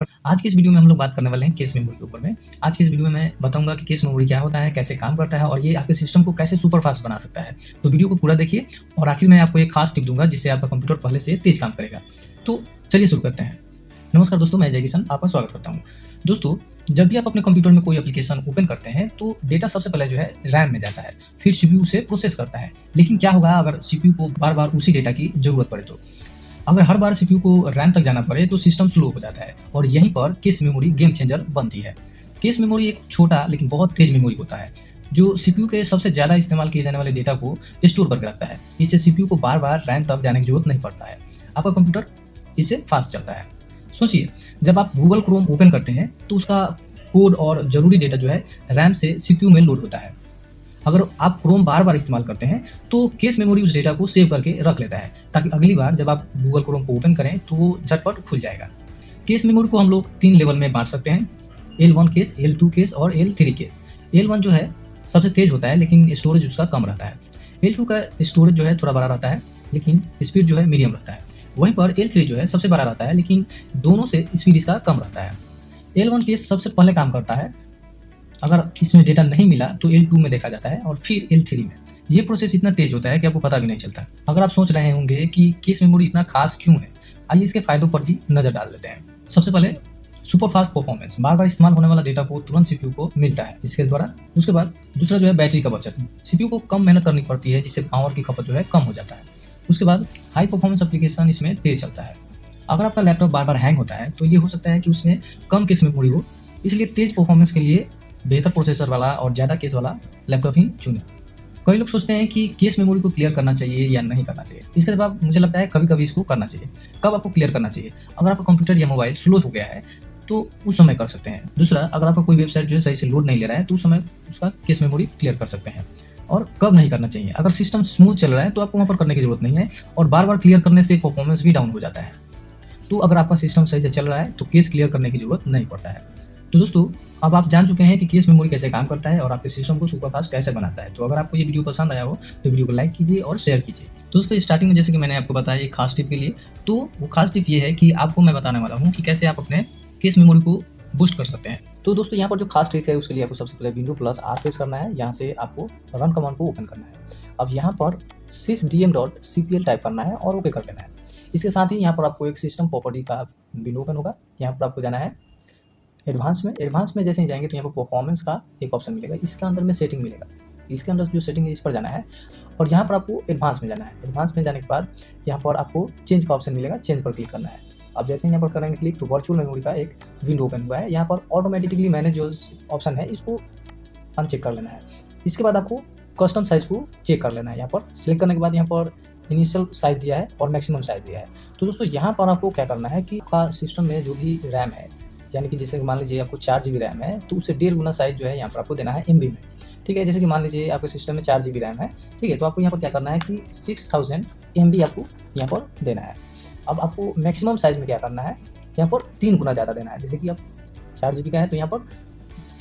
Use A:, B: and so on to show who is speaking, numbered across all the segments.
A: आज की इस वीडियो में हम लोग बात करने वाले हैं केस मेमोरी के ऊपर में। आज की इस वीडियो में मैं बताऊँगा कि केस मेमोरी क्या होता है, कैसे काम करता है और ये आपके सिस्टम को कैसे सुपर फ़ास्ट बना सकता है। तो वीडियो को पूरा देखिए और आखिर में आपको एक खास टिप दूँगा जिससे आपका कंप्यूटर पहले से तेज़ काम करेगा। तो चलिए शुरू करते हैं। नमस्कार दोस्तों, मैं अजय किशन आपका स्वागत करता हूँ। दोस्तों, जब भी आप अपने कंप्यूटर में कोई एप्लीकेशन ओपन करते हैं तो डेटा सबसे पहले जो है रैम में जाता है, फिर सीपीयू उसे प्रोसेस करता है। लेकिन क्या होगा अगर सीपीयू को बार-बार उसी डेटा की ज़रूरत पड़े तो? अगर हर बार सीपीयू को रैम तक जाना पड़े तो सिस्टम स्लो हो जाता है और यहीं पर केस मेमोरी गेम चेंजर बनती है। केस मेमोरी एक छोटा लेकिन बहुत तेज मेमोरी होता है जो सीपीयू के सबसे ज़्यादा इस्तेमाल किए जाने वाले डेटा को स्टोर करके रखता है। इससे सीपीयू को बार बार रैम तक जाने की जरूरत नहीं पड़ता है। आपका कंप्यूटर इससे फास्ट चलता है। सोचिए, जब आप गूगल क्रोम ओपन करते हैं तो उसका कोड और ज़रूरी डेटा जो है रैम से सीपीयू में लोड होता है। अगर आप क्रोम बार-बार इस्तेमाल करते हैं, तो केस मेमोरी उस डेटा को सेव करके रख लेता है, ताकि अगली बार जब आप गूगल क्रोम को ओपन करें, तो वो झटपट खुल जाएगा। केस मेमोरी को हम लोग 3 लेवल में बाँट सकते हैं, L1 केस, L2 केस और L3 केस। L1 जो है सबसे तेज़ होता है, लेकिन स्टोरेज उसका कम रहता है। L2 का स्टोरेज जो है थोड़ा बड़ा रहता है, लेकिन स्पीड जो है मीडियम रहता है। वहीं पर L3 जो है सबसे बड़ा रहता है, लेकिन दोनों से स्पीड इसका कम रहता है। L1 केस सबसे पहले काम करता है। अगर इसमें डेटा नहीं मिला तो L2 में देखा जाता है और फिर L3 में। ये प्रोसेस इतना तेज होता है कि आपको पता भी नहीं चलता। अगर आप सोच रहे होंगे कि केस मेमोरी इतना खास क्यों है, आइए इसके फायदों पर भी नजर डाल लेते हैं। सबसे पहले सुपर फास्ट परफॉर्मेंस, बार बार इस्तेमाल होने वाला डेटा को तुरंत सीपीयू को मिलता है इसके द्वारा। उसके बाद दूसरा जो है बैटरी का बचत, सीपीयू को कम मेहनत करनी पड़ती है जिससे पावर की खपत जो है कम हो जाता है। उसके बाद हाई परफॉर्मेंस एप्लीकेशन इसमें तेज चलता है। अगर आपका लैपटॉप बार बार हैंग होता है तो ये हो सकता है कि उसमें कम केस मेमोरी हो, इसलिए तेज परफॉर्मेंस के लिए बेहतर प्रोसेसर वाला और ज़्यादा केस वाला लैपटॉप ही चुनें। कई लोग सोचते हैं कि केस मेमोरी को क्लियर करना चाहिए या नहीं करना चाहिए। इसका जवाब मुझे लगता है कभी-कभी इसको करना चाहिए। कब आपको क्लियर करना चाहिए? अगर आपका कंप्यूटर या मोबाइल स्लो हो गया है, तो उस समय कर सकते हैं। दूसरा, अगर आपका कोई वेबसाइट जो है सही से लोड नहीं ले रहा है, तो उस समय उसका केस मेमोरी क्लियर कर सकते हैं। और कब नहीं करना चाहिए? अगर सिस्टम स्मूथ चल रहा है, तो आपको वहाँ पर करने की ज़रूरत नहीं है और बार-बार क्लियर करने से परफॉर्मेंस भी डाउन हो जाता है। तो अगर आपका सिस्टम सही से चल रहा है, तो केस क्लियर करने की ज़रूरत नहीं पड़ता है। तो दोस्तों, अब आप जान चुके हैं कि केस मेमोरी कैसे काम करता है और आपके सिस्टम को सुपर फास्ट कैसे बनाता है। तो अगर आपको ये वीडियो पसंद आया हो तो वीडियो को लाइक कीजिए और शेयर कीजिए। दोस्तों, स्टार्टिंग में जैसे कि मैंने आपको बताया एक खास टिप के लिए, तो वो खास टिप ये है कि आपको मैं बताने वाला हूँ कि कैसे आप अपने केस मेमोरी को बूस्ट कर सकते हैं। तो दोस्तों, यहाँ पर जो खास ट्रिक है उसके लिए आपको सबसे पहले विंडो प्लस आर प्रेस करना है। यहाँ से आपको रन कमांड को ओपन करना है। अब यहाँ पर sysdm.cpl टाइप करना है और ओके कर लेना है। इसके साथ ही यहाँ पर आपको एक सिस्टम प्रॉपर्टी का विंडो ओपन होगा। यहाँ पर आपको जाना है एडवांस में जैसे ही जाएंगे तो यहाँ पर परफॉर्मेंस का एक ऑप्शन मिलेगा। इसके अंदर में सेटिंग मिलेगा। इसके अंदर जो सेटिंग है इस पर जाना है और यहाँ पर आपको एडवांस में जाना है। एडवांस में जाने के बाद यहाँ पर आपको चेंज का ऑप्शन मिलेगा, चेंज पर क्लिक करना है। अब जैसे यहाँ पर करेंगे क्लिक तो वर्चुअल मेमोरी का एक विंडो ओपन हुआ है। यहाँ पर ऑटोमेटिकली मैनेज जो ऑप्शन है इसको अनचेक कर लेना है। इसके बाद आपको कस्टम साइज़ को चेक कर लेना है। यहाँ पर सिलेक्ट करने के बाद यहाँ पर इनिशियल साइज़ दिया है और मैक्सिमम साइज़ दिया है। तो दोस्तों, यहाँ पर आपको क्या करना है कि आपका सिस्टम में जो भी रैम है, यानी कि जैसे कि मान लीजिए आपको 4 जीबी रैम है, तो उससे 1.5 गुना साइज़ जो है यहाँ पर आपको देना है एमबी में। ठीक है, जैसे कि मान लीजिए आपके सिस्टम में 4 जीबी रैम है, ठीक है, तो आपको यहाँ पर क्या करना है कि 6000 एमबी आपको यहाँ पर देना है। अब आपको मैक्सिमम साइज़ में क्या करना है, यहाँ पर 3 गुना ज़्यादा देना है। जैसे कि आप 4 जीबी का है तो यहाँ पर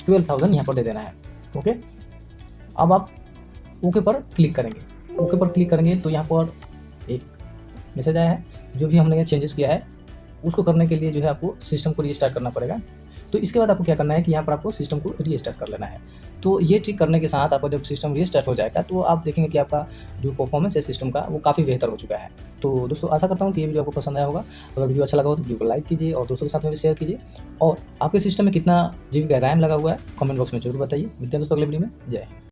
A: 12000 यहाँ पर दे देना है। ओके, अब आप ओके पर क्लिक करेंगे। ओके पर क्लिक करेंगे तो यहाँ पर एक मैसेज आया है। जो भी हमने चेंजेस किया है उसको करने के लिए जो है आपको सिस्टम को रीस्टार्ट करना पड़ेगा। तो इसके बाद आपको क्या करना है कि यहाँ पर आपको सिस्टम को रीस्टार्ट कर लेना है। तो ये ट्रिक करने के साथ आपका जब सिस्टम रीस्टार्ट हो जाएगा तो आप देखेंगे कि आपका जो परफॉर्मेंस है सिस्टम का वो काफ़ी बेहतर हो चुका है। तो दोस्तों, आशा करता हूँ कि ये वीडियो आपको पसंद आया होगा। अगर वीडियो अच्छा लगा हो तो वीडियो को लाइक कीजिए और दोस्तों के साथ में भी शेयर कीजिए। और आपके सिस्टम में कितना जीबी का रैम लगा हुआ है कमेंट बॉक्स में जरूर बताइए। मिलते हैं दोस्तों अगले वीडियो में। जय हिंद।